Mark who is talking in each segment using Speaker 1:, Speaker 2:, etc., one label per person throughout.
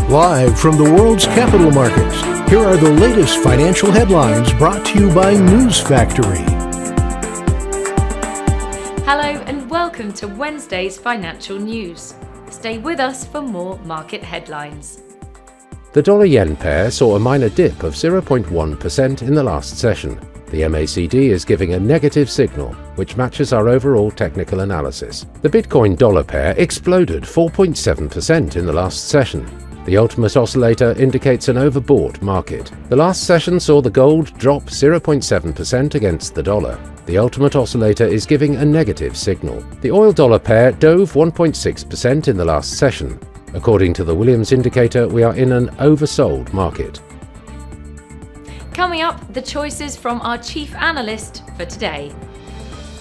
Speaker 1: Live from the world's capital markets, here are the latest financial headlines brought to you by News Factory.
Speaker 2: Hello and welcome to Wednesday's financial news. Stay with us for more market headlines.
Speaker 3: The dollar-yen pair saw a minor dip of 0.1% in the last session. The MACD is giving a negative signal, which matches our overall technical analysis. The Bitcoin-dollar pair exploded 4.7% in the last session. The ultimate oscillator indicates an overbought market. The last session saw the gold drop 0.7% against the dollar. The ultimate oscillator is giving a negative signal. The oil-dollar pair dove 1.6% in the last session. According to the Williams indicator, we are in an oversold market.
Speaker 2: Coming up, the choices from our chief analyst for today.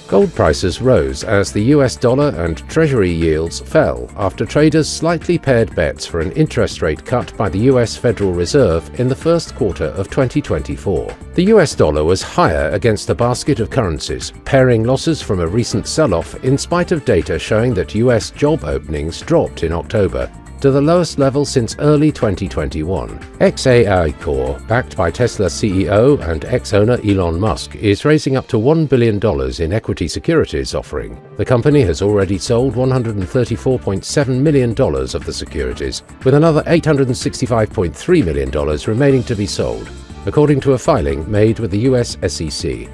Speaker 3: Gold prices rose as the US dollar and Treasury yields fell after traders slightly paired bets for an interest rate cut by the US Federal Reserve in the first quarter of 2024. The US dollar was higher against a basket of currencies, pairing losses from a recent sell-off in spite of data showing that US job openings dropped in October to the lowest level since early 2021. XAI Core, backed by Tesla CEO and ex-owner Elon Musk, is raising up to $1 billion in equity securities offering. The company has already sold $134.7 million of the securities, with another $865.3 million remaining to be sold, according to a filing made with the US SEC.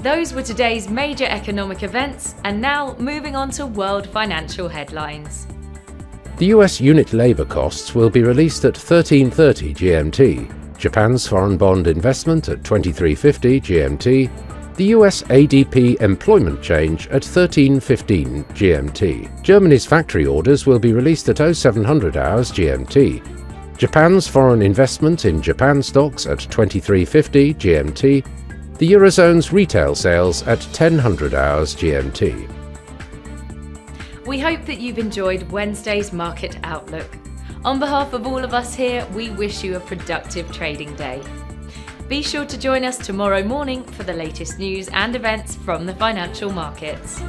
Speaker 2: Those were today's major economic events, and now moving on to world financial headlines.
Speaker 3: The US unit labour costs will be released at 13:30 GMT, Japan's foreign bond investment at 23:50 GMT, the US ADP employment change at 13:15 GMT. Germany's factory orders will be released at 0700 hours GMT, Japan's foreign investment in Japan stocks at 23:50 GMT, the Eurozone's retail sales at 1000 hours GMT.
Speaker 2: We hope that you've enjoyed Wednesday's market outlook. On behalf of all of us here, we wish you a productive trading day. Be sure to join us tomorrow morning for the latest news and events from the financial markets.